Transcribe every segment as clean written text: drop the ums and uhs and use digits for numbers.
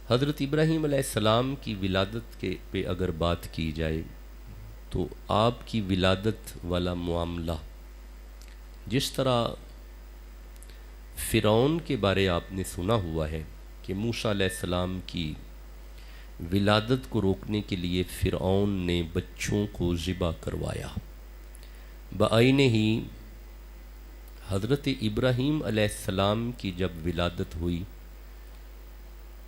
حضرت ابراہیم علیہ السلام کی ولادت کے پہ اگر بات کی جائے تو آپ کی ولادت والا معاملہ، جس طرح فرعون کے بارے آپ نے سنا ہوا ہے کہ موسیٰ علیہ السلام کی ولادت کو روکنے کے لیے فرعون نے بچوں کو ذبح کروایا، بعین ہی حضرت ابراہیم علیہ السلام کی جب ولادت ہوئی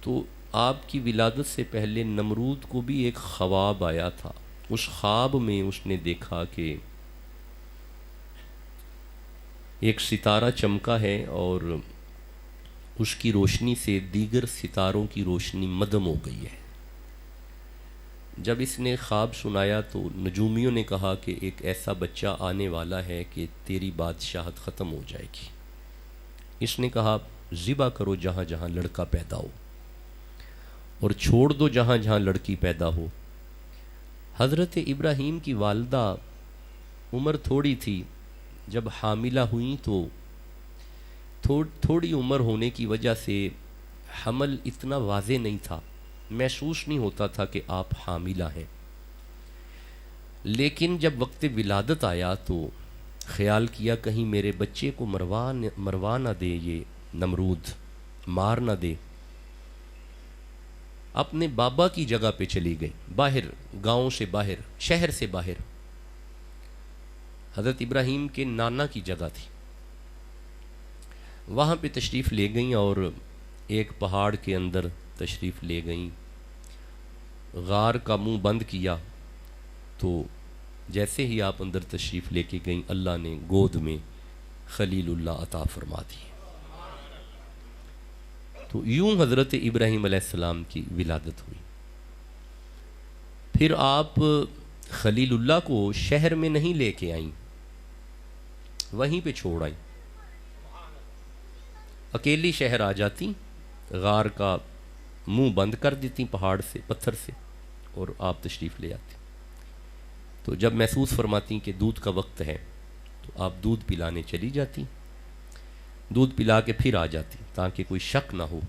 تو آپ کی ولادت سے پہلے نمرود کو بھی ایک خواب آیا تھا۔ اس خواب میں اس نے دیکھا کہ ایک ستارہ چمکا ہے اور اس کی روشنی سے دیگر ستاروں کی روشنی مدھم ہو گئی ہے۔ جب اس نے خواب سنایا تو نجومیوں نے کہا کہ ایک ایسا بچہ آنے والا ہے کہ تیری بادشاہت ختم ہو جائے گی۔ اس نے کہا ذبح کرو جہاں جہاں لڑکا پیدا ہو اور چھوڑ دو جہاں جہاں لڑکی پیدا ہو۔ حضرت ابراہیم کی والدہ عمر تھوڑی تھی، جب حاملہ ہوئیں تو تھوڑی عمر ہونے کی وجہ سے حمل اتنا واضح نہیں تھا، محسوس نہیں ہوتا تھا کہ آپ حاملہ ہیں۔ لیکن جب وقت ولادت آیا تو خیال کیا کہیں میرے بچے کو مروا نہ دے، یہ نمرود مار نہ دے۔ اپنے بابا کی جگہ پہ چلی گئی، باہر، گاؤں سے باہر، شہر سے باہر۔ حضرت ابراہیم کے نانا کی جگہ تھی، وہاں پہ تشریف لے گئیں اور ایک پہاڑ کے اندر تشریف لے گئیں، غار کا منہ بند کیا تو جیسے ہی آپ اندر تشریف لے کے گئیں اللہ نے گود میں خلیل اللہ عطا فرما دی۔ تو یوں حضرت ابراہیم علیہ السلام کی ولادت ہوئی۔ پھر آپ خلیل اللہ کو شہر میں نہیں لے کے آئیں، وہیں پہ چھوڑ آئیں، اکیلی شہر آ جاتی، غار کا منہ بند کر دیتی پہاڑ سے، پتھر سے، اور آپ تشریف لے آتی۔ تو جب محسوس فرماتی کہ دودھ کا وقت ہے تو آپ دودھ پلانے چلی جاتی، دودھ پلا کے پھر آ جاتی تاکہ کوئی شک نہ ہو۔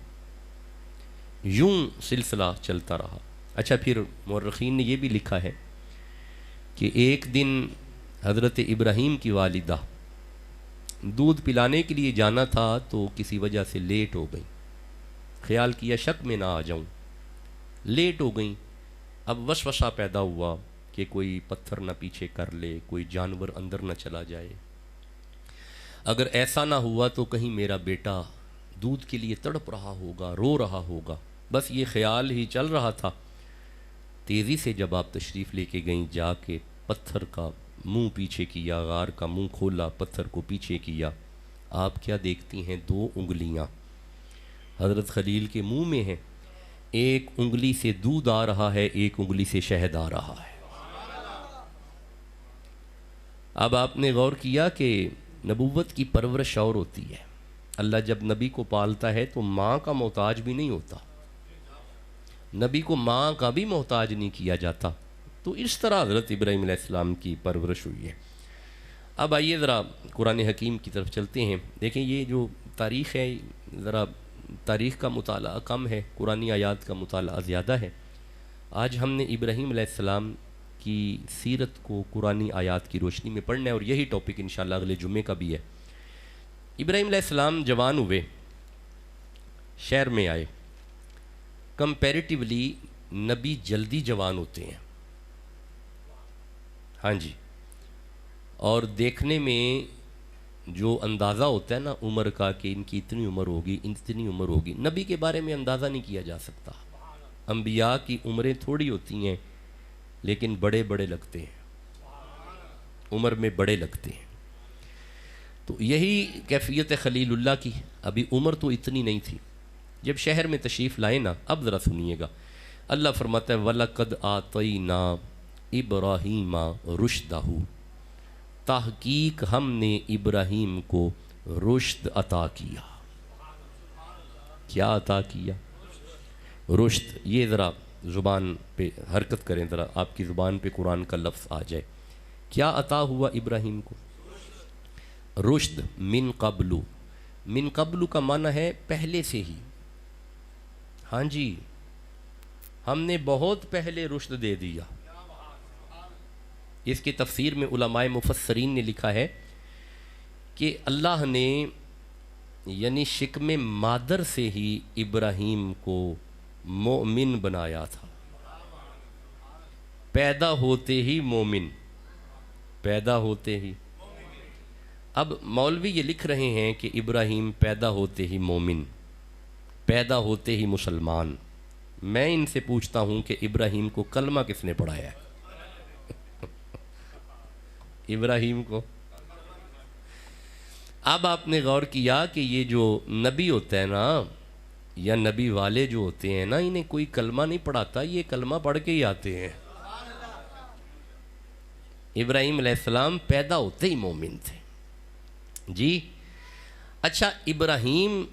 یوں سلسلہ چلتا رہا۔ اچھا، پھر مورخین نے یہ بھی لکھا ہے کہ ایک دن حضرت ابراہیم کی والدہ دودھ پلانے کے لیے جانا تھا تو کسی وجہ سے لیٹ ہو گئی، خیال کیا شک میں نہ آ جاؤں، لیٹ ہو گئیں۔ اب وسوسہ پیدا ہوا کہ کوئی پتھر نہ پیچھے کر لے، کوئی جانور اندر نہ چلا جائے، اگر ایسا نہ ہوا تو کہیں میرا بیٹا دودھ کے لیے تڑپ رہا ہوگا، رو رہا ہوگا، بس یہ خیال ہی چل رہا تھا۔ تیزی سے جب آپ تشریف لے کے گئیں، جا کے پتھر کا منہ پیچھے کیا، غار کا منہ کھولا، پتھر کو پیچھے کیا، آپ کیا دیکھتی ہیں؟ 2 انگلیاں حضرت خلیل کے منہ میں ہیں، ایک انگلی سے دودھ آ رہا ہے، ایک انگلی سے شہد آ رہا ہے۔ اب آپ نے غور کیا کہ نبوت کی پرورش اور ہوتی ہے، اللہ جب نبی کو پالتا ہے تو ماں کا محتاج بھی نہیں ہوتا، نبی کو ماں کا بھی محتاج نہیں کیا جاتا۔ تو اس طرح حضرت ابراہیم علیہ السلام کی پرورش ہوئی ہے۔ اب آئیے ذرا قرآن حکیم کی طرف چلتے ہیں۔ دیکھیں یہ جو تاریخ ہے، ذرا تاریخ کا مطالعہ کم ہے، قرآن آیات کا مطالعہ زیادہ ہے۔ آج ہم نے ابراہیم علیہ السلام کی سیرت کو قرآن آیات کی روشنی میں پڑھنا ہے، اور یہی ٹاپک انشاءاللہ اگلے جمعے کا بھی ہے۔ ابراہیم علیہ السلام جوان ہوئے، شہر میں آئے۔ کمپیریٹیولی نبی جلدی جوان ہوتے ہیں، ہاں جی، اور دیکھنے میں جو اندازہ ہوتا ہے نا عمر کا کہ ان کی اتنی عمر ہوگی، اتنی عمر ہوگی، نبی کے بارے میں اندازہ نہیں کیا جا سکتا۔ انبیاء کی عمریں تھوڑی ہوتی ہیں لیکن بڑے بڑے لگتے ہیں، عمر میں بڑے لگتے ہیں۔ تو یہی کیفیت خلیل اللہ کی، ابھی عمر تو اتنی نہیں تھی۔ جب شہر میں تشریف لائے نا، اب ذرا سنیے گا، اللہ فرماتا ہے وَلَقَدْ آتَيْنَا إِبْرَاهِيمَ رُشْدَهُ، تحقیق ہم نے ابراہیم کو رشد عطا کیا۔ کیا عطا کیا؟ رشد۔ یہ ذرا زبان پہ حرکت کریں، ذرا آپ کی زبان پہ قرآن کا لفظ آ جائے۔ کیا عطا ہوا ابراہیم کو؟ رشد۔ من قبل، من قبل کا معنی ہے پہلے سے ہی، ہاں جی، ہم نے بہت پہلے رشد دے دیا. اس کی تفسیر میں علماء مفسرین نے لکھا ہے کہ اللہ نے یعنی شکم مادر سے ہی ابراہیم کو مومن بنایا تھا. پیدا ہوتے ہی مومن، پیدا ہوتے ہی. اب مولوی یہ لکھ رہے ہیں کہ ابراہیم پیدا ہوتے ہی مومن، پیدا ہوتے ہی مسلمان. میں ان سے پوچھتا ہوں کہ ابراہیم کو کلمہ کس نے پڑھایا ہے؟ ابراہیم کو. اب آپ نے غور کیا کہ یہ جو نبی ہوتا ہے نا، یا نبی والے جو ہوتے ہیں نا، انہیں کوئی کلمہ نہیں پڑھاتا، یہ کلمہ پڑھ کے ہی آتے ہیں. ابراہیم علیہ السلام پیدا ہوتے ہی مومن تھے. جی اچھا، ابراہیم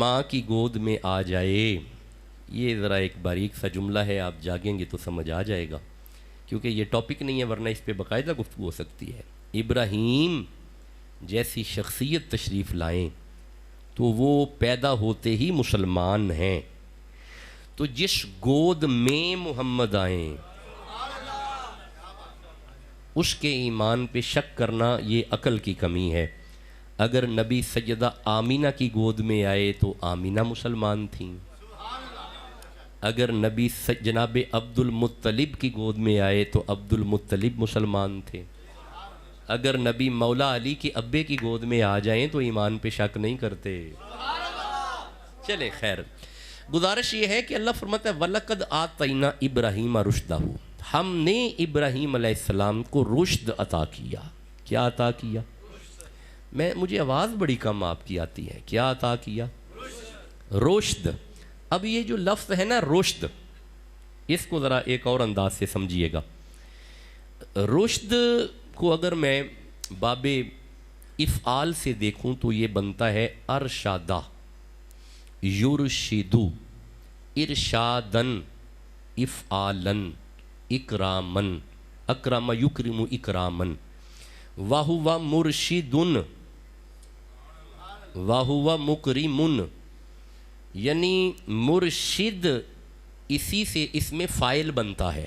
ماں کی گود میں آ جائے، یہ ذرا ایک باریک سا جملہ ہے، آپ جاگیں گے تو سمجھ آ جائے گا، کیونکہ یہ ٹاپک نہیں ہے ورنہ اس پہ باقاعدہ گفتگو ہو سکتی ہے. ابراہیم جیسی شخصیت تشریف لائیں تو وہ پیدا ہوتے ہی مسلمان ہیں. تو جس گود میں محمد آئیں اس کے ایمان پہ شک کرنا یہ عقل کی کمی ہے. اگر نبی سیدہ آمینہ کی گود میں آئے تو آمینہ مسلمان تھیں. اگر نبی جناب عبد المطلب کی گود میں آئے تو عبد المطلب مسلمان تھے. اگر نبی مولا علی کے ابے کی گود میں آ جائیں تو ایمان پہ شک نہیں کرتے. چلیں خیر، گزارش یہ ہے کہ اللہ فرماتا ہے وَلَقَدْ آتَيْنَا إِبْرَاهِيمَ رُشْدَهُ، ہم نے ابراہیم علیہ السلام کو رشد عطا کیا. کیا عطا کیا؟ مجھے آواز بڑی کم آپ کی آتی ہے. کیا عطا کیا؟ رشد. اب یہ جو لفظ ہے نا رشد، اس کو ذرا ایک اور انداز سے سمجھیے گا. رشد کو اگر میں باب افعال سے دیکھوں تو یہ بنتا ہے ارشادہ، یرشدو، ارشادن، افعالن، اکرامن، اکرم یکرم اکرامن. وَهُوَ مرشدن، وَهُوَ مکرمن. یعنی مرشد اسی سے اس میں فائل بنتا ہے،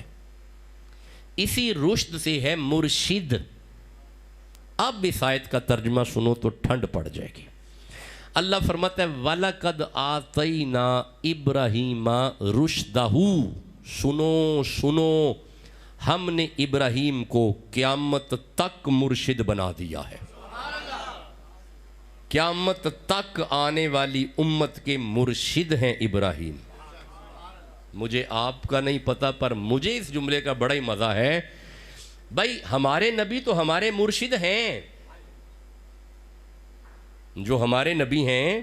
اسی رشد سے ہے مرشد. اب اس آیت کا ترجمہ سنو تو ٹھنڈ پڑ جائے گی. اللہ فرماتا ہے وَلَقَدْ آتَيْنَا إِبْرَاهِيمَ رُشْدَهُ، سنو سنو، ہم نے ابراہیم کو قیامت تک مرشد بنا دیا ہے. قیامت تک آنے والی امت کے مرشد ہیں ابراہیم. مجھے آپ کا نہیں پتا پر مجھے اس جملے کا بڑا ہی مزہ ہے. بھائی ہمارے نبی تو ہمارے مرشد ہیں، جو ہمارے نبی ہیں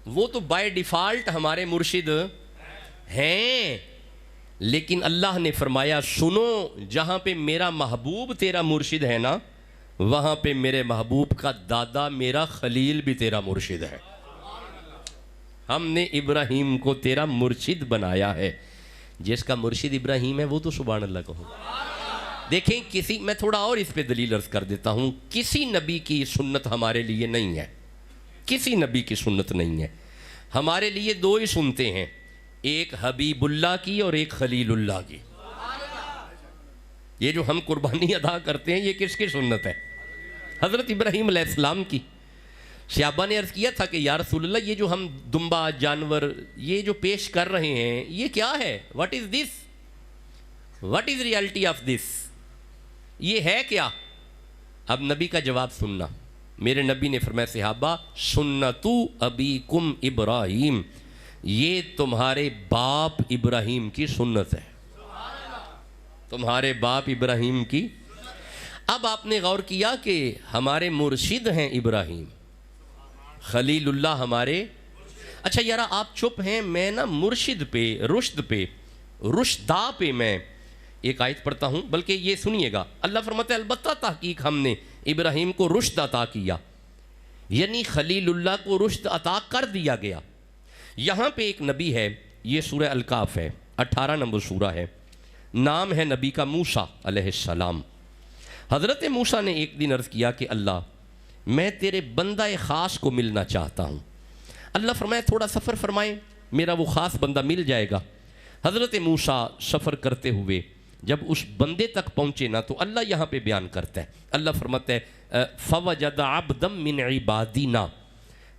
وہ تو بائی ڈیفالٹ ہمارے مرشد ہیں. لیکن اللہ نے فرمایا سنو، جہاں پہ میرا محبوب تیرا مرشد ہے نا، وہاں پہ میرے محبوب کا دادا میرا خلیل بھی تیرا مرشد ہے. ہم نے ابراہیم کو تیرا مرشد بنایا ہے. جس کا مرشد ابراہیم ہے وہ تو سبحان اللہ کہو. دیکھیں میں تھوڑا اور اس پہ دلیل عرض کر دیتا ہوں. کسی نبی کی سنت ہمارے لیے نہیں ہے، کسی نبی کی سنت نہیں ہے. ہمارے لیے دو ہی سنتے ہیں، ایک حبیب اللہ کی اور ایک خلیل اللہ کی. یہ جو ہم قربانی ادا کرتے ہیں یہ کس کی سنت ہے؟ حضرت ابراہیم علیہ السلام کی. صحابہ نے عرض کیا تھا کہ یا رسول اللہ یہ جو ہم دمبا جانور یہ جو پیش کر رہے ہیں یہ کیا ہے؟ What is this? What is reality of this? یہ ہے کیا؟ اب نبی کا جواب سننا. میرے نبی نے فرمایا صحابہ سنتو ابیکم ابراہیم، یہ تمہارے باپ ابراہیم کی سنت ہے. تمہارے باپ ابراہیم کی. اب آپ نے غور کیا کہ ہمارے مرشد ہیں ابراہیم، خلیل اللہ ہمارے. اچھا یارا آپ چپ ہیں، میں نا مرشد پہ، رشد پہ، رشدہ پہ میں ایک آیت پڑھتا ہوں، بلکہ یہ سنیے گا. اللہ فرماتا ہے البتہ تحقیق ہم نے ابراہیم کو رشد عطا کیا، یعنی خلیل اللہ کو رشد عطا کر دیا گیا. یہاں پہ ایک نبی ہے، یہ سورہ الکاف ہے، 18 نمبر سورہ ہے، نام ہے نبی کا موسیٰ علیہ السلام. حضرت موسیٰ نے ایک دن عرض کیا کہ اللہ میں تیرے بندہ خاص کو ملنا چاہتا ہوں. اللہ فرمائے تھوڑا سفر فرمائیں، میرا وہ خاص بندہ مل جائے گا. حضرت موسیٰ سفر کرتے ہوئے جب اس بندے تک پہنچے نا تو اللہ یہاں پہ بیان کرتا ہے، اللہ فرماتا ہے فَوَجَدَ عَبْدًا مِّنْ عِبَادِنَا،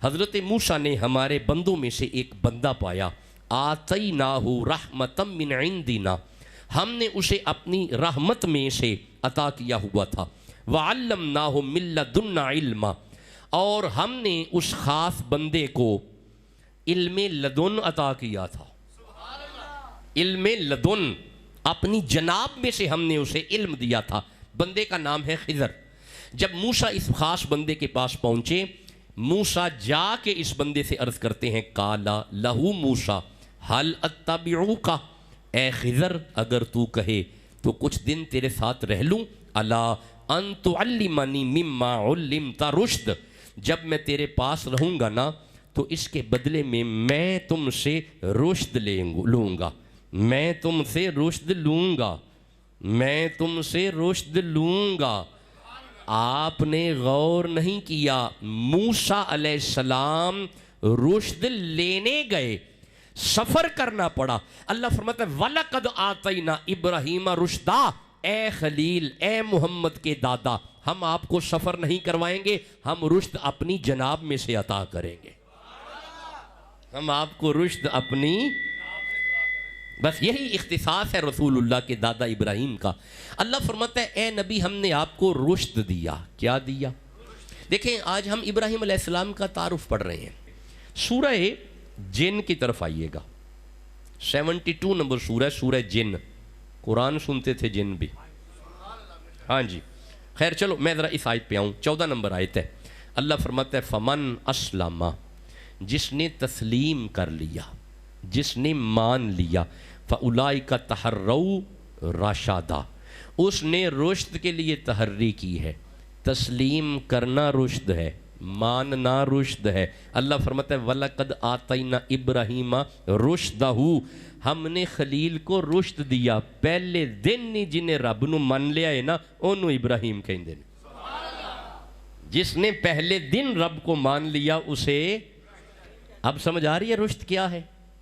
حضرت موسیٰ نے ہمارے بندوں میں سے ایک بندہ پایا، آتَيْنَاهُ رَحْمَةً مِّنْ عِنْدِنَا، ہم نے اسے اپنی رحمت میں سے عطا کیا ہوا تھا، وَعَلَّمْنَاهُ مِن لَّدُنَّا عِلْمًا، اور ہم نے اس خاص بندے کو علم لدن عطا کیا تھا، علم لدن، اپنی جناب میں سے ہم نے اسے علم دیا تھا، بندے کا نام ہے خضر۔ جب موسیٰ اس خاص بندے کے پاس پہنچے، موسیٰ جا کے اس بندے سے عرض کرتے ہیں قالا لہو موسیٰ حل اتبعوک، اے خضر اگر تو کہے تو کچھ دن تیرے ساتھ رہ لوں، الا ان تعلمنی مما علمت رشد، جب میں تیرے پاس رہوں گا نا تو اس کے بدلے میں تم سے رشد لوں گا، میں تم سے رشد لوں گا، میں تم سے رشد لوں گا۔ آپ نے غور نہیں کیا، موسیٰ علیہ السلام رشد لینے گئے، سفر کرنا پڑا۔ اللہ فرماتا ہے وَلَقَدْ آتَيْنَا إِبْرَاهِيمَ رُشْدًا، اے خلیل، اے محمد کے دادا، ہم آپ کو سفر نہیں کروائیں گے، ہم رشد اپنی جناب میں سے عطا کریں گے، ہم آپ کو رشد اپنی، بس یہی اختصاص ہے رسول اللہ کے دادا ابراہیم کا۔ اللہ فرماتا ہے اے نبی ہم نے آپ کو رشد دیا، کیا دیا؟ دیکھیں آج ہم ابراہیم علیہ السلام کا تعارف پڑھ رہے ہیں، سورہ جن کی طرف آئیے گا، 72 نمبر سورہ، سورہ جن، قرآن سنتے تھے جن بھی، ہاں جی، خیر چلو میں ذرا اس آیت پہ آؤں، 14 نمبر آیت ہے۔ اللہ فرماتا ہے فمن اسلم، جس نے تسلیم کر لیا، جس نے مان لیا، فَأُولَئِكَ تَحَرَّوْا رَشَادًا، اس نے رشد کے لیے تحری کی ہے، تسلیم کرنا رشد ہے، ماننا رشد ہے۔ اللہ فرماتا ہے وَلَقَدْ آتَيْنَا إِبْرَاهِيمَ رُشْدَهُ، ہم نے خلیل کو رشد دیا، پہلے دن نہیں جنہیں رب نو من لیا ہے نا انہوں ابراہیم کہیں دے، جس نے پہلے دن رب کو مان لیا اسے، اب سمجھ آ رہی ہے رشد کیا ہے؟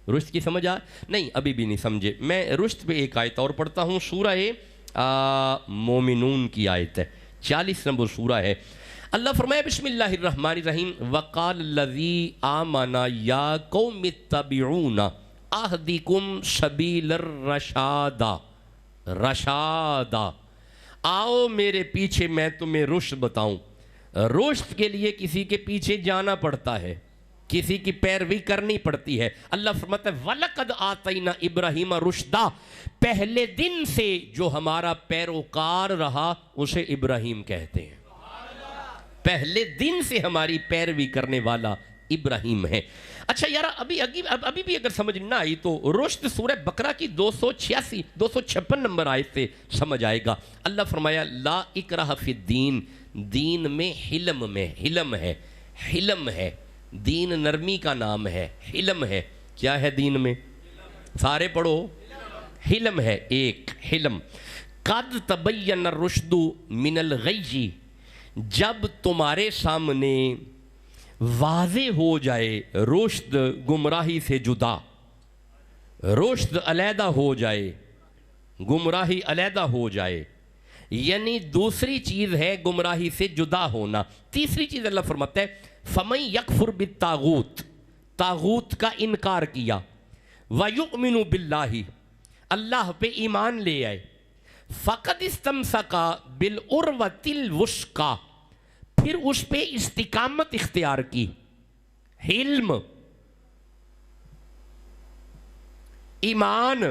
رشد کی سمجھ نہیں ابھی بھی نہیں سمجھے، میں رشد پہ ایک آیت اور پڑھتا ہوں، سورہ مومنون کی آیت ہے، 40 نمبر سورہ ہے۔ اللہ فرمایا بسم اللہ الرحمن الرحیم وقال الذی آمنا یا قوم اتبعون اہدکم سبیل الرشاد، رشاد، آؤ میرے پیچھے میں تمہیں رشد بتاؤں۔ رشد کے لیے کسی کے پیچھے جانا پڑتا ہے، کسی کی پیروی کرنی پڑتی ہے۔ اللہ فرماتا ہے وَلَقَدْ آتَيْنَا إِبْرَاهِيمَ رُشْدًا، پہلے دن سے جو ہمارا پیروکار رہا اسے ابراہیم کہتے ہیں، پہلے دن سے ہماری پیروی کرنے والا ابراہیم ہے۔ اچھا یار ابھی بھی اگر سمجھ نہ آئی تو رشد سورہ بقرہ کی 256 نمبر آیت سے سمجھ آئے گا۔ اللہ فرمایا لا اکراہ فی الدین، دین میں حلم ہے، حلم ہے، دین نرمی کا نام ہے، حلم ہے، کیا ہے دین میں؟ سارے پڑھو، حلم ہے، ایک حلم۔ قد تبین الرشد من الغی، جب تمہارے سامنے واضح ہو جائے رشد گمراہی سے جدا، رشد علیحدہ ہو جائے، گمراہی علیحدہ ہو جائے، یعنی دوسری چیز ہے گمراہی سے جدا ہونا۔ تیسری چیز اللہ فرماتا ہے فَمَن يَكْفُرْ بِالطَّاغُوتِ، طاغوت کا انکار کیا، وَيُؤْمِنُ بِاللَّهِ، اللہ پہ ایمان لے آئے، فَقَدْ اسْتَمْسَكَ بِالْعُرْوَةِ الْوُثْقَىٰ، پھر اس پہ استقامت اختیار کی۔ علم، ایمان،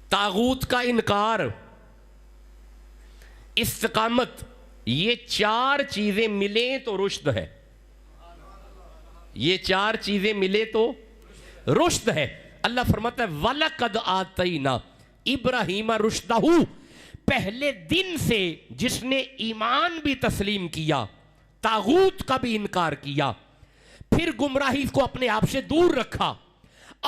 طاغوت کا انکار، استقامت، یہ چار چیزیں ملیں تو رشد ہے، یہ چار چیزیں ملے تو رشد ہے۔ اللہ فرماتا ہے وَلَقَدْ آتَيْنَا إِبْرَاهِيمَ رُشْدَهُ، پہلے دن سے جس نے ایمان بھی تسلیم کیا، طاغوت کا بھی انکار کیا، پھر گمراہی کو اپنے آپ سے دور رکھا،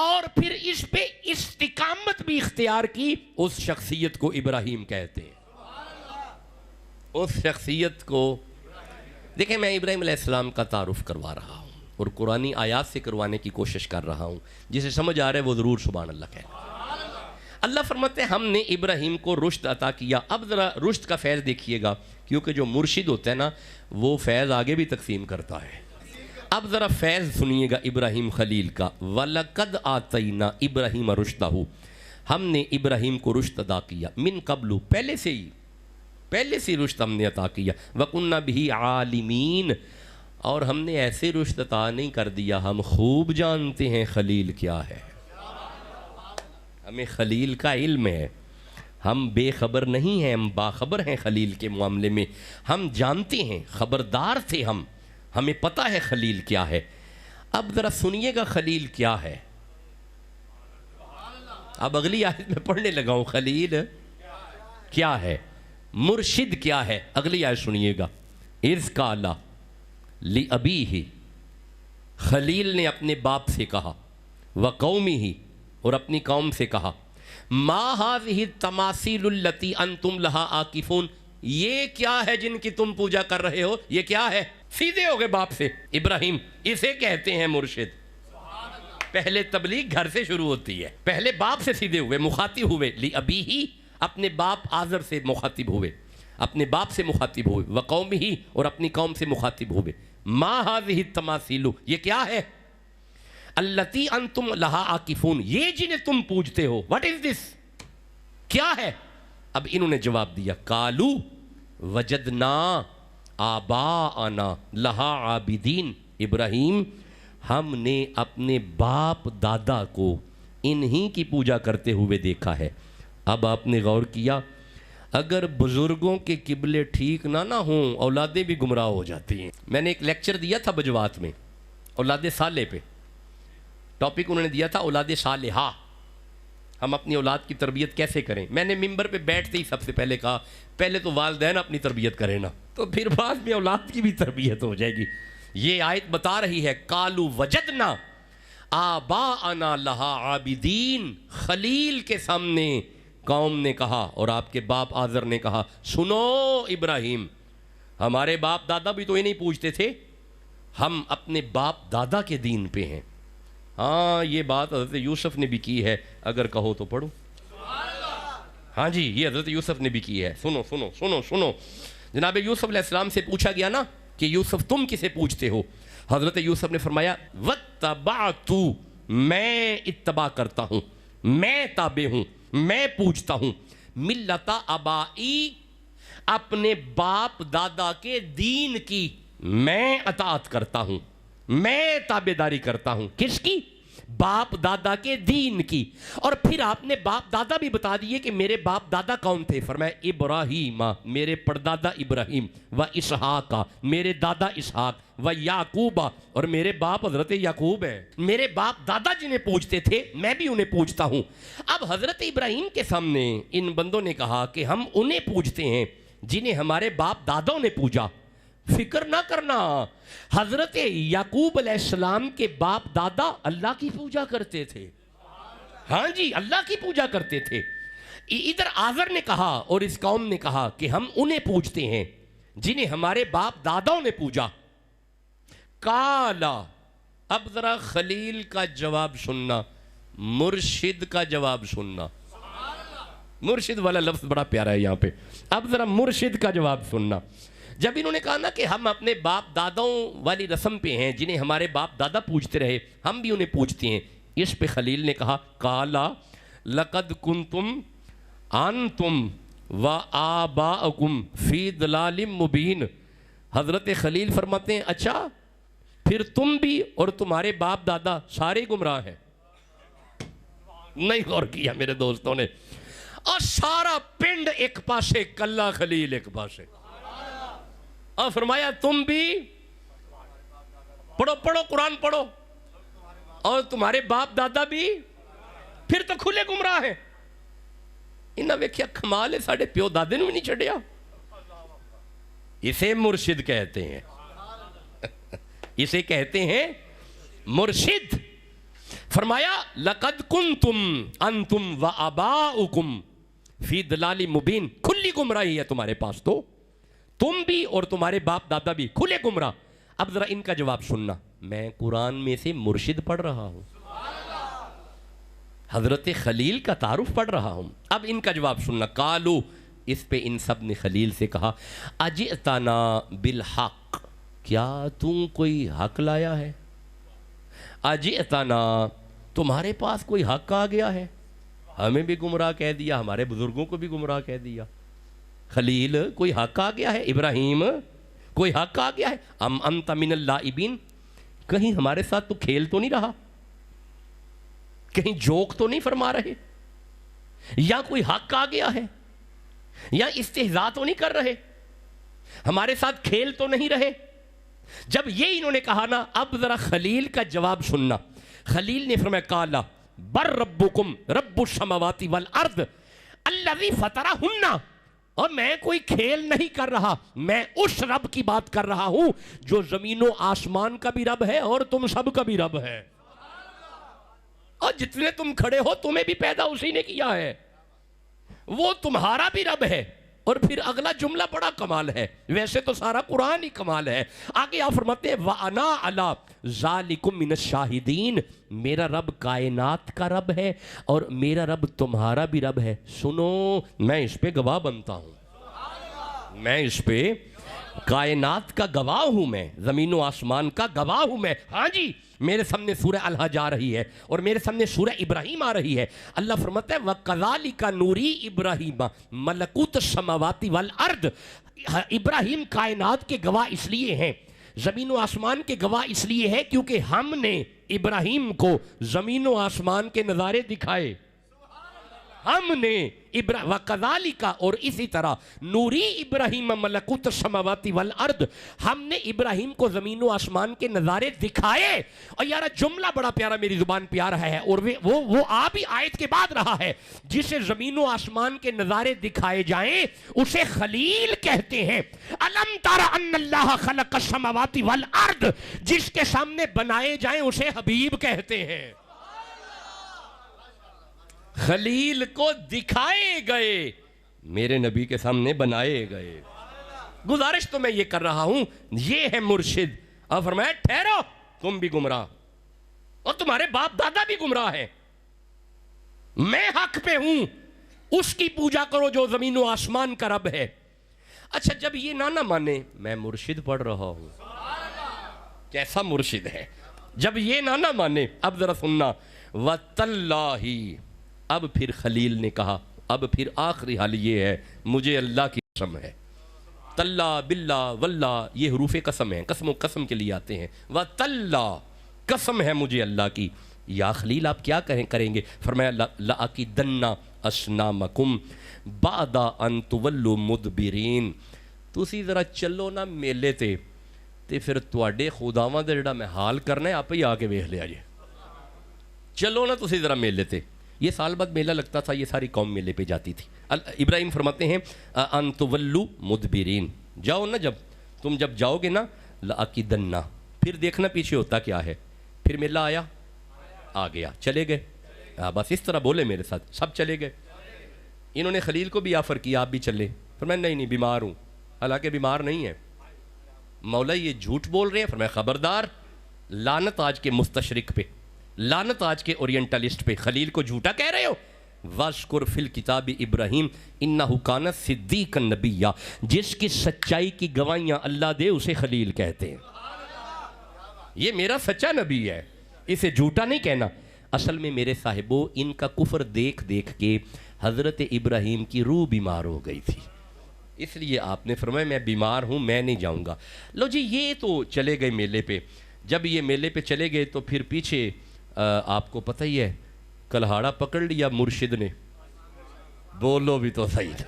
اور پھر اس پہ استقامت بھی اختیار کی، اس شخصیت کو ابراہیم کہتے ہیں۔ اس شخصیت کو دیکھیں، میں ابراہیم علیہ السلام کا تعارف کروا رہا ہوں، اور قرآنی آیات سے کروانے کی کوشش کر رہا ہوں. جسے سمجھ آ رہا ہے وہ ضرور سبحان اللہ کہے. اللہ فرماتے ہیں ہم نے ابراہیم کو رشد عطا کیا. اب ذرا رشد کا فیض دیکھیے گا، کیونکہ جو مرشد ہوتا ہے نا وہ فیض آگے بھی تقسیم کرتا ہے. اب ذرا فیض سنیے گا ابراہیم خلیل کا. وَلَقَدْ آتَيْنَا إِبْرَاهِيمَ رُشْدَهُ، ہم نے ابراہیم کو رشد عطا کیا. من قبل، پہلے سے رشد ہم نے عطا کیا. وَكُنَّا بِهِ عَالِمِينَ، اور ہم نے ایسے رشد عطا نہیں کر دیا، ہم خوب جانتے ہیں خلیل کیا ہے. ہمیں خلیل کا علم ہے، ہم بے خبر نہیں ہیں، ہم باخبر ہیں خلیل کے معاملے میں. ہم جانتے ہیں، خبردار تھے ہم، ہمیں پتہ ہے خلیل کیا ہے. اب ذرا سنیے گا خلیل کیا ہے. اب اگلی آیت میں پڑھنے لگا ہوں خلیل کیا ہے، مرشد کیا ہے. اگلی آیت سنیے گا. اِذْ قَالَ لِأَبِيهِ، خلیل نے اپنے باپ سے کہا، وَقَوْمِهِ، اور اپنی قوم سے کہا، مَا هَذِهِ التَّمَاثِيلُ الَّتِي أَنْتُمْ لَهَا عَاكِفُونَ، یہ کیا ہے جن کی تم پوجا کر رہے ہو، یہ کیا ہے. سیدھے ہو گئے باپ سے. ابراہیم اسے کہتے ہیں مرشد. پہلے تبلیغ گھر سے شروع ہوتی ہے، پہلے باپ سے سیدھے ہوئے، مخاطب ہوئے. لِأَبِيهِ، اپنے باپ آزر سے مخاطب ہوئے، اپنے باپ سے مخاطب ہوئے. وَقَوْمِهِ، اور اپنی قوم سے مخاطب ہوئے. مَا هَذِهِ التَّمَاثِيلُ، یہ کیا ہے. الَّتِي أَنْتُمْ لَهَا عَاكِفُونَ، یہ جنہیں تم پوجتے ہو. What is this، کیا ہے. اب انہوں نے جواب دیا، قَالُوا وَجَدْنَا آبَاءَنَا لَهَا عَابِدِينَ، ابراہیم ہم نے اپنے باپ دادا کو انہی کی پوجا کرتے ہوئے دیکھا ہے. اب آپ نے غور کیا، اگر بزرگوں کے قبلے ٹھیک نہ ہوں اولادیں بھی گمراہ ہو جاتی ہیں. میں نے ایک لیکچر دیا تھا بجوات میں اولاد صالح پہ. ٹاپک انہوں نے دیا تھا اولاد صالحہ، ہم اپنی اولاد کی تربیت کیسے کریں. میں نے ممبر پہ بیٹھتے ہی سب سے پہلے کہا، پہلے تو والدین اپنی تربیت کریں نا، تو پھر بعد میں اولاد کی بھی تربیت ہو جائے گی. یہ آیت بتا رہی ہے قالوا وجدنا آباءنا لہا عابدین. خلیل کے سامنے قوم نے کہا اور آپ کے باپ آزر نے کہا، سنو ابراہیم، ہمارے باپ دادا بھی تو یہ نہیں پوچھتے تھے، ہم اپنے باپ دادا کے دین پہ ہیں. ہاں یہ بات حضرت یوسف نے بھی کی ہے، اگر کہو تو پڑھو. ہاں جی یہ حضرت یوسف نے بھی کی ہے. سنو سنو سنو سنو. جناب یوسف علیہ السلام سے پوچھا گیا نا کہ یوسف تم کسے پوچھتے ہو. حضرت یوسف نے فرمایا، وَاتَّبَعْتُ، میں اتباع کرتا ہوں، میں تابع ہوں، میں پوچھتا ہوں. ملت آبائی، اپنے باپ دادا کے دین کی میں اطاعت کرتا ہوں، میں تابعداری کرتا ہوں. کس کی؟ باپ دادا کے دین کی. اور پھر آپ نے باپ دادا بھی بتا دیے کہ میرے باپ دادا کون تھے. فرمایا ابراہیم، میرے پردادا ابراہیم، و اسحاق، میرے دادا اسحاق، و یعقوب، اور میرے باپ حضرت یعقوب ہیں. میرے باپ دادا جنہیں پوچھتے تھے میں بھی انہیں پوچھتا ہوں. اب حضرت ابراہیم کے سامنے ان بندوں نے کہا کہ ہم انہیں پوچھتے ہیں جنہیں ہمارے باپ داداؤں نے پوجا. فکر نہ کرنا، حضرت یعقوب علیہ السلام کے باپ دادا اللہ کی پوجا کرتے تھے. ہاں جی اللہ کی پوجا کرتے تھے. ادھر آزر نے کہا اور اس قوم نے کہا کہ ہم انہیں پوجتے ہیں جنہیں ہمارے باپ داداؤں نے پوجا. کالا، اب ذرا خلیل کا جواب سننا، مرشد کا جواب سننا. مرشد والا لفظ بڑا پیارا ہے یہاں پہ. اب ذرا مرشد کا جواب سننا. جب انہوں نے کہا نا کہ ہم اپنے باپ داداؤں والی رسم پہ ہیں جنہیں ہمارے باپ دادا پوچھتے رہے، ہم بھی انہیں پوچھتے ہیں. اس پہ خلیل نے کہا، قالا لقد کنتم انتم و آباؤکم فی ضلال مبین. حضرت خلیل فرماتے ہیں اچھا پھر تم بھی اور تمہارے باپ دادا سارے گمراہ ہیں. نہیں غور کیا میرے دوستوں نے. اور سارا پنڈ ایک پاسے، کلہ خلیل ایک پاسے. اور فرمایا تم بھی پڑھو پڑھو قرآن پڑھو، اور تمہارے باپ دادا بھی، پھر تو کھلے گمراہ ہیں. انہاں ویکھیا کمال ہے، ساڑھے پیو دادے نے بھی نہیں چھڑیا. اسے مرشد کہتے ہیں، اسے کہتے ہیں مرشد. فرمایا لقد کنتم انتم و آباؤکم فی ضلال مبین، کھلی گمراہی ہے تمہارے پاس، تو تم بھی اور تمہارے باپ دادا بھی کھلے گمراہ. اب ذرا ان کا جواب سننا. میں قرآن میں سے مرشد پڑھ رہا ہوں، حضرت خلیل کا تعارف پڑھ رہا ہوں۔ اب ان کا جواب سننا۔ قالو، اس پہ ان سب نے خلیل سے کہا اجئتنا بالحق، کیا تم کوئی حق لایا ہے؟ اجئتنا، تمہارے پاس کوئی حق آ گیا ہے؟ ہمیں بھی گمراہ کہہ دیا، ہمارے بزرگوں کو بھی گمراہ کہہ دیا۔ خلیل، کوئی حق آ گیا ہے؟ ابراہیم، کوئی حق آ گیا ہے؟ ام انت من اللاعبین، کہیں ہمارے ساتھ تو کھیل تو نہیں رہا، کہیں جوک تو نہیں فرما رہے، یا کوئی حق آ گیا ہے، یا استہزاء تو نہیں کر رہے، ہمارے ساتھ کھیل تو نہیں رہے؟ جب یہ انہوں نے کہا نا، اب ذرا خلیل کا جواب سننا۔ خلیل نے فرمایا قالا بر ربکم رب السماوات والارض الذی فطرہن، اور میں کوئی کھیل نہیں کر رہا، میں اس رب کی بات کر رہا ہوں جو زمین و آسمان کا بھی رب ہے اور تم سب کا بھی رب ہے، اور جتنے تم کھڑے ہو تمہیں بھی پیدا اسی نے کیا ہے، وہ تمہارا بھی رب ہے۔ اور پھر اگلا جملہ بڑا کمال ہے، ویسے تو سارا قرآن ہی کمال ہے۔ آگے آپ فرماتے ہیں وَأَنَا عَلَىٰ ذَلِكُم مِّنَ الشَّاهِدِينَ، میرا رب کائنات کا رب ہے اور میرا رب تمہارا بھی رب ہے، سنو میں اس پہ گواہ بنتا ہوں، میں اس پہ کائنات کا گواہ ہوں، میں زمین و آسمان کا گواہ ہوں میں۔ ہاں جی، میرے سامنے سورہ الحج آ رہی ہے اور میرے سامنے سورہ ابراہیم آ رہی ہے۔ اللہ فرماتا ہے وَكَذَلِكَ نُورِي إِبْرَاهِيمَ مَلَكُوتَ السَّمَاوَاتِ وَالْأَرْضِ، ابراہیم کائنات کے گواہ اس لیے ہیں، زمین و آسمان کے گواہ اس لیے ہے کیونکہ ہم نے ابراہیم کو زمین و آسمان کے نظارے دکھائے، ہم نے وَكَذَلِكَ، اور اسی طرح نوری ابراہیم ملکوت السماوات والارض، ہم نے ابراہیم کو زمین و آسمان کے نظارے دکھائے۔ اور یارا جملہ بڑا پیارا میری زبان پہ آ رہا ہے، اور وہ آ بھی آیت کے بعد رہا ہے، جسے زمین و آسمان کے نظارے دکھائے جائیں اسے خلیل کہتے ہیں۔ الم تر ان اللہ خلق السماوات والارض، جس کے سامنے بنائے جائیں اسے حبیب کہتے ہیں۔ خلیل کو دکھائے گئے، میرے نبی کے سامنے بنائے گئے۔ گزارش تو میں یہ کر رہا ہوں، یہ ہے مرشد۔ اور فرمایا ٹھہرو، تم بھی گمراہ اور تمہارے باپ دادا بھی گمراہ ہیں، میں حق پہ ہوں، اس کی پوجا کرو جو زمین و آسمان کا رب ہے۔ اچھا جب یہ نہ مانے، میں مرشد پڑھ رہا ہوں، کیسا مرشد ہے؟ جب یہ نہ مانے، اب ذرا سننا، وَتَاللَّهِ، اب پھر خلیل نے کہا، اب پھر آخری حال یہ ہے، مجھے اللہ کی قسم ہے، تاللہ باللہ واللہ یہ حروف قسم ہیں، قسم و قسم کے لیے آتے ہیں، وَتَاللہ، قسم ہے مجھے اللہ کی۔ یا خلیل آپ کیا کریں گے؟ فرمایا لَأَكِدَنَّ أَصْنَامَكُمْ بَعْدَ أَن تُوَلُّوا مُدْبِرِينَ، تسی ذرا چلو نا میلے تے پھر تواڈے خداواں دا جڑا میں حال کرنا ہے آپ ہی آ کے ویکھ لیا جی، چلو نا تسی ذرا میلے تے۔ یہ سال بعد میلہ لگتا تھا، یہ ساری قوم میلے پہ جاتی تھی۔ ابراہیم فرماتے ہیں ان تولوا مدبرین، جاؤ نا، جب جاؤ گے نا، لأکدن، پھر دیکھنا پیچھے ہوتا کیا ہے۔ پھر میلہ آیا، آ گیا، چلے گئے، بس اس طرح بولے میرے ساتھ، سب چلے گئے۔ انہوں نے خلیل کو بھی آفر کیا آپ بھی چلے، فرمایا نہیں بیمار ہوں، حالانکہ بیمار نہیں ہے۔ مولا یہ جھوٹ بول رہے ہیں، فرمایا خبردار، لعنت آج کے مستشرق پہ، لعنت آج کے اورینٹلسٹ پہ، خلیل کو جھوٹا کہہ رہے ہو۔ وَاذْكُرْ فِي الْكِتَابِ إِبْرَاهِيمَ إِنَّهُ كَانَ صِدِّيقًا نَبِيًّا، جس کی سچائی کی گواہیاں اللہ دے اسے خلیل کہتے ہیں۔ یہ میرا سچا نبی ہے، اسے جھوٹا نہیں کہنا۔ اصل میں میرے صاحبوں، ان کا کفر دیکھ دیکھ کے حضرت ابراہیم کی روح بیمار ہو گئی تھی، اس لیے آپ نے فرمایا میں بیمار ہوں، میں نہیں جاؤں گا۔ لو جی، یہ تو چلے گئے میلے پہ۔ جب یہ میلے پہ چلے گئے تو پھر پیچھے آپ کو پتہ ہی ہے، کلہاڑا پکڑ لیا مرشد نے، بولو بھی تو صحیح،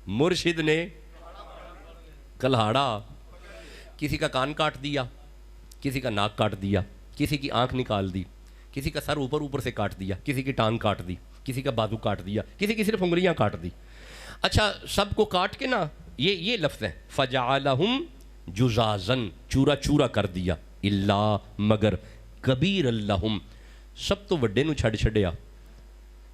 مرشد نے کلہاڑا، کسی کا کان کاٹ دیا، کسی کا ناک کاٹ دیا، کسی کی آنکھ نکال دی، کسی کا سر اوپر سے کاٹ دیا، کسی کی ٹانگ کاٹ دی، کسی کا بازو کاٹ دیا، کسی کی صرف انگلیاں کاٹ دی۔ اچھا سب کو کاٹ کے نا، یہ لفظ ہے فَجَعَلَهُمْ جُزَازًا، چورا چورا کر دیا، اللہ مگر کبیر اللہم، سب تو وڈے نو چھڑ چھڑیا،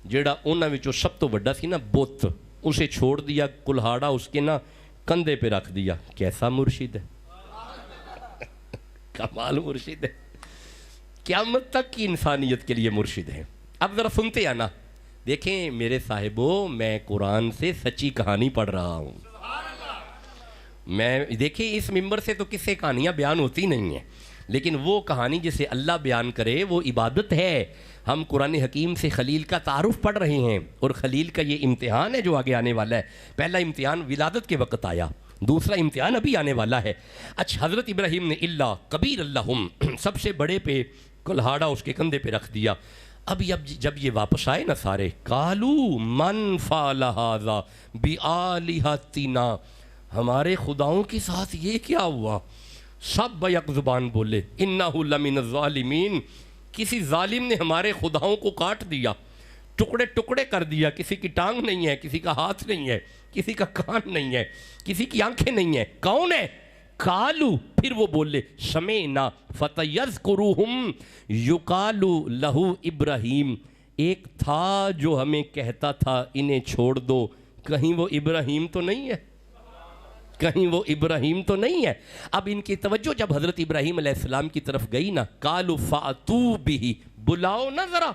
جیڑا انہاں وچوں سب تو وڈا سی نا بت، اسے چھوڑ دیا، کلہاڑا اس کے نا کندھے پہ رکھ دیا۔ کیسا مرشد ہے، کمال مرشد ہے، قیامت تک کی انسانیت کے لیے مرشد ہے۔ اب ذرا سنتے آنا، دیکھیں میرے صاحبوں، میں قرآن سے سچی کہانی پڑھ رہا ہوں۔ میں دیکھیں اس ممبر سے تو قصے کہانیاں بیان ہوتی نہیں ہیں، لیکن وہ کہانی جسے اللہ بیان کرے وہ عبادت ہے۔ ہم قرآن حکیم سے خلیل کا تعارف پڑھ رہے ہیں، اور خلیل کا یہ امتحان ہے جو آگے آنے والا ہے۔ پہلا امتحان ولادت کے وقت آیا، دوسرا امتحان ابھی آنے والا ہے۔ اچھا، حضرت ابراہیم نے اللہ کبیر اللہم، سب سے بڑے پہ کلہاڑا اس کے کندھے پہ رکھ دیا۔ اب جب یہ واپس آئے نا سارے، قالو من فعل ھذا بآلہتنا، ہمارے خداؤں کے ساتھ یہ کیا ہوا؟ سب بیک زبان بولے انہ لمن الظالمین، کسی ظالم نے ہمارے خداؤں کو کاٹ دیا، ٹکڑے ٹکڑے کر دیا، کسی کی ٹانگ نہیں ہے، کسی کا ہاتھ نہیں ہے، کسی کا کان نہیں ہے، کسی کی آنکھیں نہیں ہیں، کون ہے؟ قالو، پھر وہ بولے سمعنا فتیذکرہم یقال لہ ابراہیم، ایک تھا جو ہمیں کہتا تھا انہیں چھوڑ دو، کہیں وہ ابراہیم تو نہیں ہے؟ کہیں وہ ابراہیم تو نہیں ہے؟ اب ان کی توجہ جب حضرت ابراہیم علیہ السلام کی طرف گئی نا، قالوا فاتوا بہ، بلاؤ نا ذرا،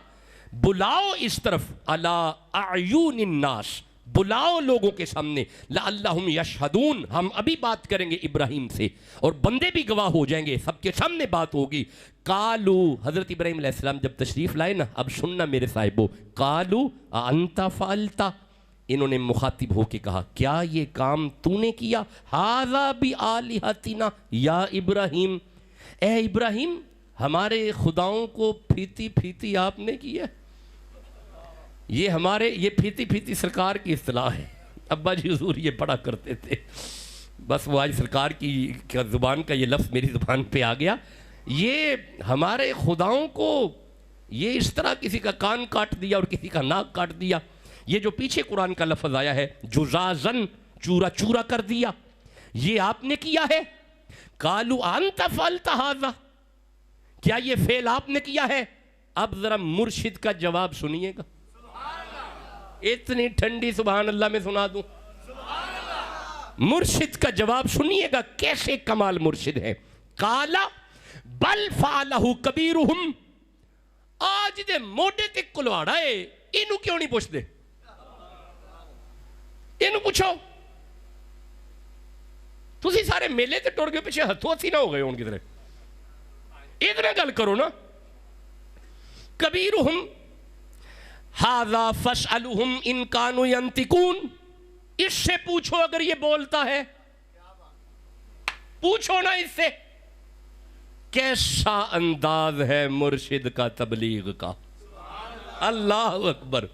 بلاؤ اس طرف، علی اعین الناس، بلاؤ لوگوں کے سامنے، لعلہم یشہدون، ہم ابھی بات کریں گے ابراہیم سے اور بندے بھی گواہ ہو جائیں گے، سب کے سامنے بات ہوگی۔ قالو، حضرت ابراہیم علیہ السلام جب تشریف لائے نا، اب سننا میرے صاحبو، قالو انت فعلتا، انہوں نے مخاطب ہو کے کہا کیا یہ کام تو نے کیا؟ ھذا بآلہتنا یا ابراہیم، اے ابراہیم ہمارے خداؤں کو پھیتی پھیتی آپ نے کیا؟ یہ پھیتی پھیتی سرکار کی اصطلاح ہے، ابا جی حضور یہ پڑھا کرتے تھے، بس وہ آج سرکار کی زبان کا یہ لفظ میری زبان پہ آ گیا۔ یہ ہمارے خداؤں کو یہ اس طرح کسی کا کان کاٹ دیا اور کسی کا ناک کاٹ دیا، یہ جو پیچھے قرآن کا لفظ آیا ہے جزازن، چورا چورا کر دیا، یہ آپ نے کیا ہے؟ قالوا انت فعلت ھذا، کیا یہ فعل آپ نے کیا ہے؟ اب ذرا مرشد کا جواب سنیے گا، اتنی ٹھنڈی سبحان اللہ میں سنا دوں، مرشد کا جواب سنیے گا، کیسے کمال مرشد ہے۔ قال بل فعلہ کبیرہم، آج دے موڈے تے کلواڑا ہے، انہوں کیوں نہیں پوچھ دے؟ انہوں پوچھو، تسی سارے میلے تے ٹور گئے پیچھے ہتھوں ہتھی نہ ہو گئے ان کی طرح، اتنا گل کرو نا۔ کبیرہم ھذا فاسألہم ان کانوا ینطقون، اس سے پوچھو اگر یہ بولتا ہے، پوچھو نا اس سے۔ کیسا انداز ہے مرشد کا تبلیغ کا، اللہ اکبر،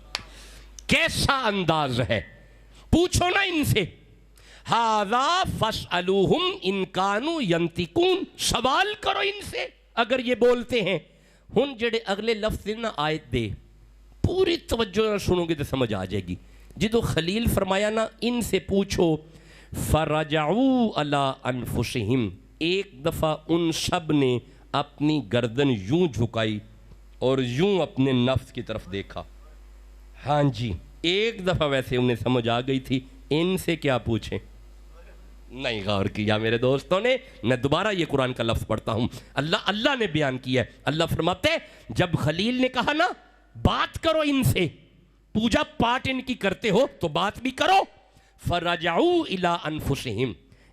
کیسا انداز ہے، پوچھو نا ان سے۔ ھذا فاسألوہم ان کانوا ینطقون، سوال کرو ان سے اگر یہ بولتے ہیں۔ ہن جڑے اگلے لفظ نا آیت دے پوری توجہ نہ سنو گے تو سمجھ آ جائے گی۔ جدو خلیل فرمایا نا ان سے پوچھو، فرجعوا علی انفسہم، ایک دفعہ ان سب نے اپنی گردن یوں جھکائی اور یوں اپنے نفس کی طرف دیکھا۔ ہاں جی، ایک دفعہ ویسے انہیں سمجھ آ گئی تھی ان سے کیا پوچھیں، نہیں غور کیا میرے دوستوں نے۔ میں دوبارہ یہ قرآن کا لفظ پڑھتا ہوں، اللہ نے بیان کیا ہے، اللہ فرماتے ہیں جب خلیل نے کہا نا بات کرو ان سے، پوجا پاٹ ان کی کرتے ہو تو بات بھی کرو، فرجعوا الی انفسہم،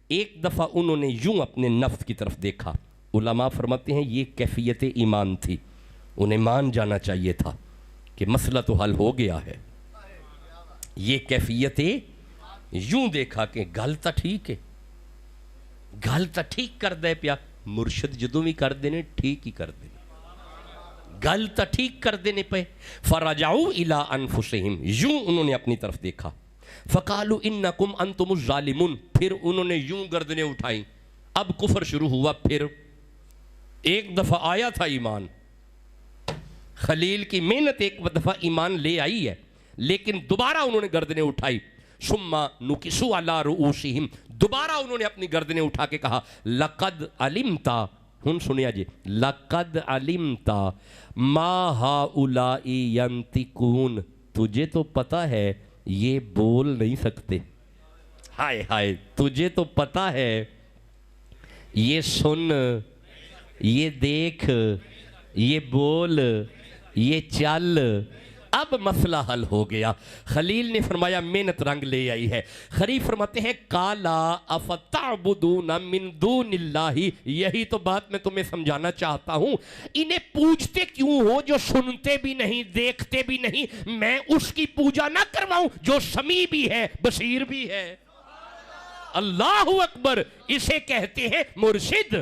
ایک دفعہ انہوں نے یوں اپنے نفس کی طرف دیکھا۔ علماء فرماتے ہیں یہ کیفیت ایمان تھی، انہیں مان جانا چاہیے تھا کہ مسئلہ تو حل ہو گیا ہے۔ یہ کیفیت یوں دیکھا کہ گل تا ٹھیک ہے، گل تا ٹھیک کر دے پیا، مرشد جدوں بھی کر دینے ٹھیک ہی کر دینے، گل تا ٹھیک کر دینے پہ۔ فرجعوا الی انفسہم، یوں انہوں نے اپنی طرف دیکھا۔ فقالوا انکم انتم الظالمون، پھر انہوں نے یوں گردنیں اٹھائیں، اب کفر شروع ہوا۔ پھر ایک دفعہ آیا تھا ایمان، خلیل کی محنت ایک دفعہ ایمان لے آئی ہے، لیکن دوبارہ انہوں نے گردنیں اٹھائی۔ ثم نکسوا علی رؤوسہم، دوبارہ انہوں نے اپنی گردنیں اٹھا کے کہا لقد علمتا، ہن سنیا جی، لقد علمتا ما ہؤلاء ینطقون، تجھے تو پتا ہے یہ بول نہیں سکتے، ہائے ہائے، تجھے تو پتا ہے یہ سن، یہ دیکھ، یہ بول، یہ چل، اب مسئلہ حل ہو گیا۔ خلیل نے فرمایا محنت رنگ لے آئی ہے۔ خریف فرماتے ہیں کالا افتعبدون من دون اللہ، یہی تو بات میں تمہیں سمجھانا چاہتا ہوں، انہیں پوجتے کیوں ہو جو سنتے بھی نہیں دیکھتے بھی نہیں؟ میں اس کی پوجا نہ کرواؤں جو سمیع بھی ہے بصیر بھی ہے۔ اللہ اکبر، اسے کہتے ہیں مرشد،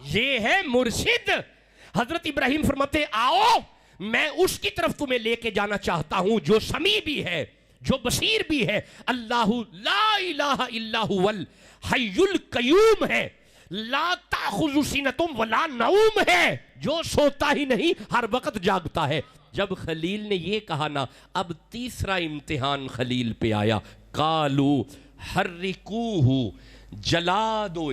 یہ ہے مرشد۔ حضرت ابراہیم فرماتے ہیں آؤ میں اس کی طرف تمہیں لے کے جانا چاہتا ہوں جو سمیع بھی ہے جو بصیر بھی ہے۔ اللہ لا الہ الا هو الحی القیوم ہے، لا تأخذ سنۃ ولا نوم ہے، جو سوتا ہی نہیں ہر وقت جاگتا ہے۔ جب خلیل نے یہ کہا نا، اب تیسرا امتحان خلیل پہ آیا، قالو حرکوہ، جلا دو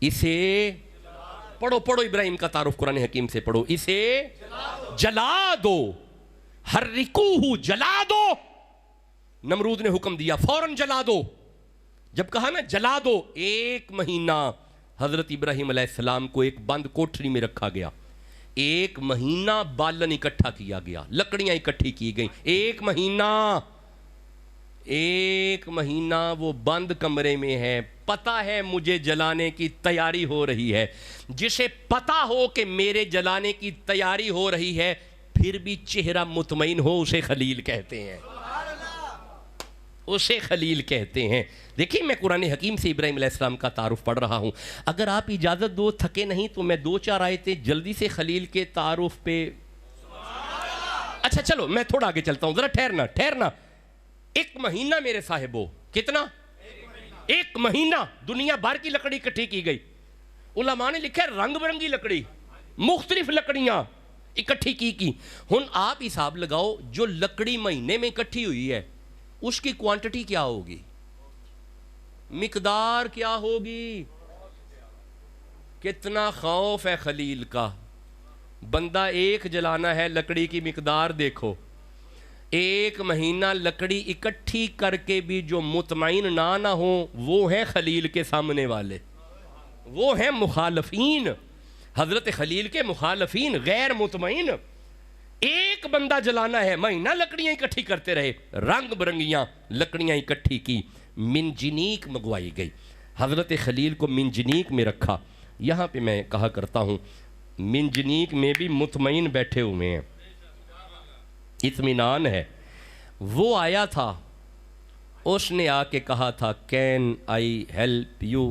اسے پڑھو ابراہیم کا تعارف قرآن حکیم سے پڑھو، اسے جلا دو، حرکوہ، جلا دو۔ نمرود نے حکم دیا فوراً جلا دو۔ جب کہا نا جلا دو، 1 مہینہ حضرت ابراہیم علیہ السلام کو ایک بند کوٹھری میں رکھا گیا، 1 مہینہ بالن اکٹھا کیا گیا، لکڑیاں اکٹھی کی گئیں، 1 مہینہ وہ بند کمرے میں ہے، پتہ ہے مجھے جلانے کی تیاری ہو رہی ہے۔ جسے پتہ ہو کہ میرے جلانے کی تیاری ہو رہی ہے پھر بھی چہرہ مطمئن ہو، اسے خلیل کہتے ہیں، اسے خلیل کہتے ہیں۔ دیکھیں میں قرآن حکیم سے ابراہیم علیہ السلام کا تعارف پڑھ رہا ہوں، اگر آپ اجازت دو تھکے نہیں تو میں 2-4 آیتیں جلدی سے خلیل کے تعارف پہ۔ اچھا چلو میں تھوڑا آگے چلتا ہوں، ذرا ٹھہرنا۔ 1 مہینہ میرے صاحبو، کتنا؟ 1 مہینہ دنیا بھر کی لکڑی اکٹھی کی گئی۔ علماء نے لکھا ہے رنگ برنگی لکڑی، مختلف لکڑیاں اکٹھی کی۔ ہن آپ حساب لگاؤ جو لکڑی مہینے میں اکٹھی ہوئی ہے اس کی کوانٹٹی کیا ہوگی، مقدار کیا ہوگی؟ کتنا خوف ہے خلیل کا، بندہ ایک جلانا ہے، لکڑی کی مقدار دیکھو۔ 1 مہینہ لکڑی اکٹھی کر کے بھی جو مطمئن نہ ہو وہ ہے خلیل کے سامنے والے، وہ ہیں مخالفین، حضرت خلیل کے مخالفین، غیر مطمئن۔ 1 بندہ جلانا ہے، مہینہ لکڑیاں اکٹھی کرتے رہے، رنگ برنگیاں لکڑیاں اکٹھی کی، منجنیق منگوائی گئی، حضرت خلیل کو منجنیق میں رکھا۔ یہاں پہ میں کہا کرتا ہوں منجنیق میں بھی مطمئن بیٹھے ہوئے ہیں، اطمینان ہے۔ وہ آیا تھا، اس نے آ کے کہا تھا کین آئی ہیلپ یو،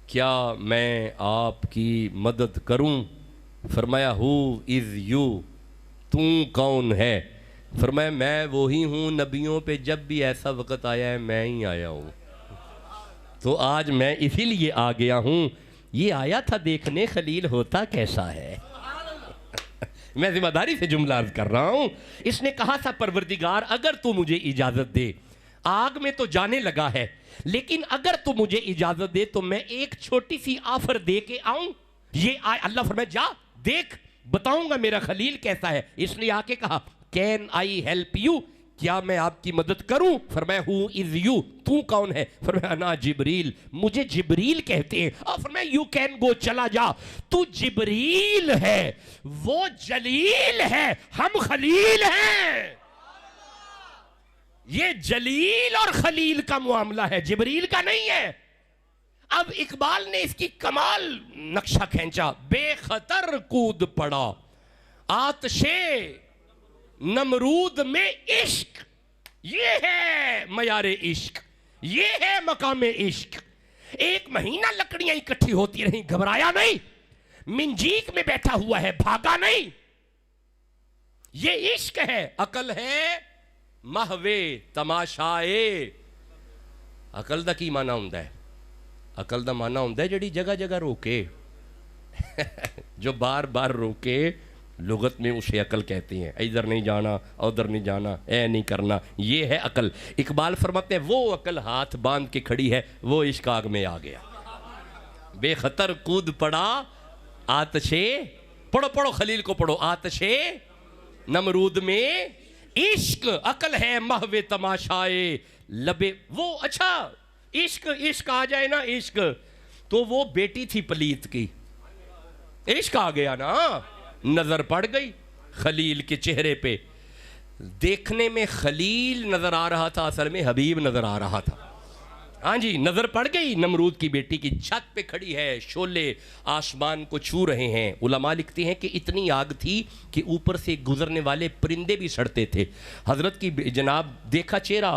کیا میں آپ کی مدد کروں؟ فرمایا ہو از یو، تو کون ہے؟ فرمایا میں وہی ہوں، نبیوں پہ جب بھی ایسا وقت آیا ہے میں ہی آیا ہوں، تو آج میں اسی لیے آ گیا ہوں۔ یہ آیا تھا دیکھنے خلیل ہوتا کیسا ہے۔ میں ذمہ داری سے جملہ عرض کر رہا ہوں۔ اس نے کہا تھا پروردگار اگر تو مجھے اجازت دے، آگ میں تو جانے لگا ہے لیکن اگر تو مجھے اجازت دے تو میں ایک چھوٹی سی آفر دے کے آؤں۔ یہ اللہ فرمائے جا دیکھ، بتاؤں گا میرا خلیل کیسا ہے۔ اس نے آ کے کہا کین آئی ہیلپ یو، کیا میں آپ کی مدد کروں؟ فرمایا ہو از یو، تو کون ہے؟ فرمایا انا جبریل، مجھے جبریل کہتے ہیں۔ اور فرمایا یو کین گو، چلا جا، تو جبریل ہے، وہ جلیل ہے، ہم خلیل ہیں۔ یہ جلیل اور خلیل کا معاملہ ہے، جبریل کا نہیں ہے۔ اب اقبال نے اس کی کمال نقشہ کھینچا، بے خطر کود پڑا آتشے نمرود میں عشق، یہ ہے معیار عشق، یہ ہے مقام عشق۔ 1 مہینہ لکڑیاں اکٹھی ہوتی رہیں، گھبرایا نہیں، منجیق میں بیٹھا ہوا ہے، بھاگا نہیں۔ یہ عشق ہے، عقل ہے محوے تماشائے۔ عقل دا کی معنی ہوندا ہے؟ عقل دا معنی ہوندا ہے جڑی جگہ جگہ روکے، جو بار بار روکے، لغت میں اسے عقل کہتے ہیں۔ ادھر نہیں جانا، ادھر نہیں جانا، اے نہیں کرنا، یہ ہے عقل۔ اقبال فرماتے ہیں وہ عقل ہاتھ باندھ کے کھڑی ہے، وہ عشق آگ میں آ گیا۔ بے خطر کود پڑا آتشے، پڑھو خلیل کو پڑھو، آتشے نمرود میں عشق، عقل ہے محو تماشائے لبے وہ۔ اچھا عشق آ جائے نا، عشق تو وہ بیٹی تھی پلیت کی، عشق آ گیا نا، نظر پڑ گئی خلیل کے چہرے پہ، دیکھنے میں خلیل نظر آ رہا تھا، اصل میں حبیب نظر آ رہا تھا۔ ہاں جی، نظر پڑ گئی نمرود کی بیٹی کی، چھت پہ کھڑی ہے، شعلے آسمان کو چھو رہے ہیں۔ علماء لکھتے ہیں کہ اتنی آگ تھی کہ اوپر سے گزرنے والے پرندے بھی سڑتے تھے۔ حضرت کی جناب دیکھا چہرہ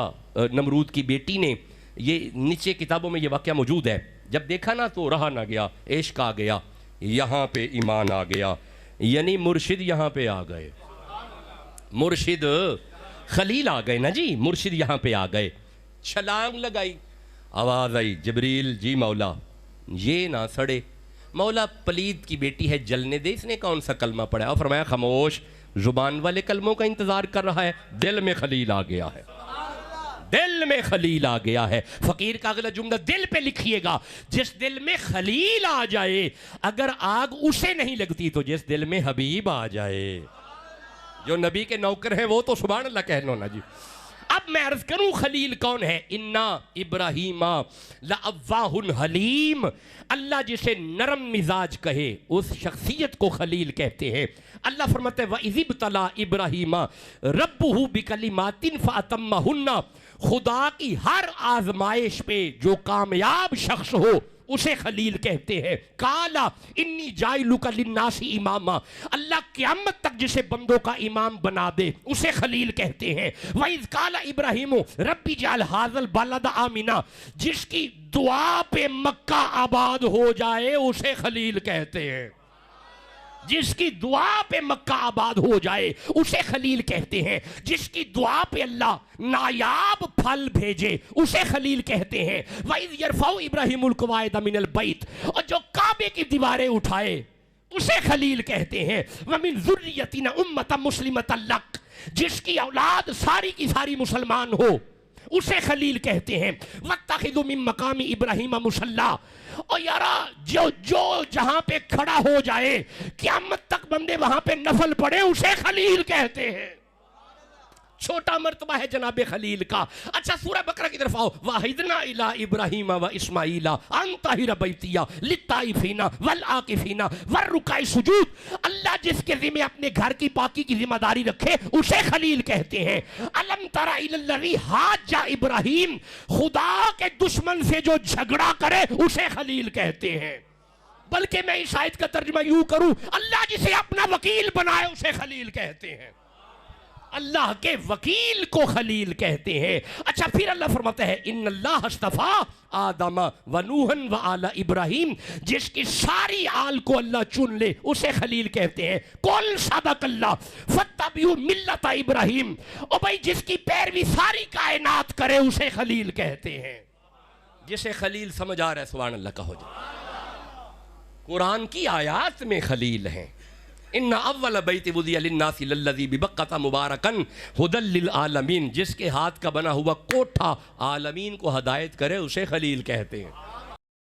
نمرود کی بیٹی نے، یہ نیچے کتابوں میں یہ واقعہ موجود ہے، جب دیکھا نا تو رہا نہ گیا، عشق آ گیا، یہاں پہ ایمان آ گیا، یعنی مرشد یہاں پہ آ گئے، مرشد خلیل آ گئے نا جی، مرشد یہاں پہ آ گئے۔ چھلانگ لگائی، آواز آئی، جبریل جی مولا یہ نہ سڑے، مولا پلید کی بیٹی ہے، جلنے دے، اس نے کون سا کلمہ پڑھا؟ اور فرمایا خاموش، زبان والے کلموں کا انتظار کر رہا ہے، دل میں خلیل آ گیا ہے، دل میں خلیل آ گیا ہے۔ فقیر کا اگلا جملہ دل پہ لکھیے گا، جس دل میں خلیل آ جائے اگر آگ اسے نہیں لگتی تو جس دل میں حبیب آ جائے، جو نبی کے نوکر ہیں وہ تو سبحان اللہ کہہ لو نا جی۔ اب میں عرض کروں خلیل کون ہے؟ اِنَّا ابراہیم لَأَوَّاهٌ حلیم، اللہ جسے نرم مزاج کہے اس شخصیت کو خلیل کہتے ہیں۔ اللہ فرماتے ہیں وَإِذِ ابْتَلَىٰ إِبْرَاهِيمَ رَبُّهُ بِكَلِمَاتٍ فَأَتَمَّهُنَّ، خدا کی ہر آزمائش پہ جو کامیاب شخص ہو اسے خلیل کہتے ہیں۔ کالا انی جائلک للناس اماما، اللہ قیامت تک جسے بندوں کا امام بنا دے اسے خلیل کہتے ہیں۔ وَإِذْ قَالَ إِبْرَاهِيمُ رَبِّ اجْعَلْ هَٰذَا الْبَلَدَ آمِنًا، جس کی دعا پہ مکہ آباد ہو جائے اسے خلیل کہتے ہیں، جس کی دعا پہ مکہ آباد ہو جائے اسے خلیل کہتے ہیں، جس کی دعا پہ اللہ نایاب پھل بھیجے اسے خلیل کہتے ہیں۔ وَإِذْ يَرْفَعُ إِبْرَاهِيمُ الْقَوَاعِدَ مِنَ الْبَيْتِ، اور جو کعبے کی دیواریں اٹھائے اسے خلیل کہتے ہیں۔ وَمِنْ ذُرِّيَّتِنَا أُمَّةً مُسْلِمَةً لَكَ، جس کی اولاد ساری کی ساری مسلمان ہو اسے خلیل کہتے ہیں۔ وَاتَّخِذُوا مِن مَّقَامِ إِبْرَاهِيمَ مُصَلًّى، اور یارا جو جہاں پہ کھڑا ہو جائے قیامت تک بندے وہاں پہ نفل پڑے اسے خلیل کہتے ہیں۔ چھوٹا مرتبہ ہے جناب خلیل کا۔ اچھا سورہ بقرہ کی طرف آؤ، وَعِدْنَا إِلَىٰ إِبْرَاهِيمَ وَإِسْمَاعِيلَ أَن طَهِّرَ بَيْتِيَ لِلطَّائِفِينَ وَالْعَاكِفِينَ وَالرُّكَعِ السُّجُودِ، اللہ جس کے ذمہ اپنے گھر کی پاکی کی ذمہ داری رکھے اسے خلیل کہتے ہیں۔ أَلَمْ تَرَ إِلَى الَّذِي حَاجَّ إِبْرَاهِيمَ، خدا کے دشمن سے جو جھگڑا کرے اسے خلیل کہتے ہیں۔ بلکہ میں اس آیت کا ترجمہ یوں کروں، اللہ جسے اپنا وکیل بنائے اسے خلیل کہتے ہیں، اللہ کے وکیل کو خلیل کہتے ہیں۔ اچھا پھر اللہ فرماتا ہے ان اللہ اصطفیٰ آدم و نوحًا و آل ابراہیم، جس کی ساری آل کو اللہ چن لے اسے خلیل کہتے ہیں۔ قل صدق اللہ فاتبعوا ملت ابراہیم، اور بھائی جس کی پیروی ساری کائنات کرے اسے خلیل کہتے ہیں۔ جسے خلیل سمجھ آ رہا ہے سبحان اللہ کا ہو جائے۔ قرآن کی آیات میں خلیل ہیں۔ ان اول بیت وضع للناس للذی ببکۃ مبارکا ھدی للعالمین، جس کے ہاتھ کا بنا ہوا کوٹھا عالمین کو ہدایت کرے اسے خلیل کہتے ہیں۔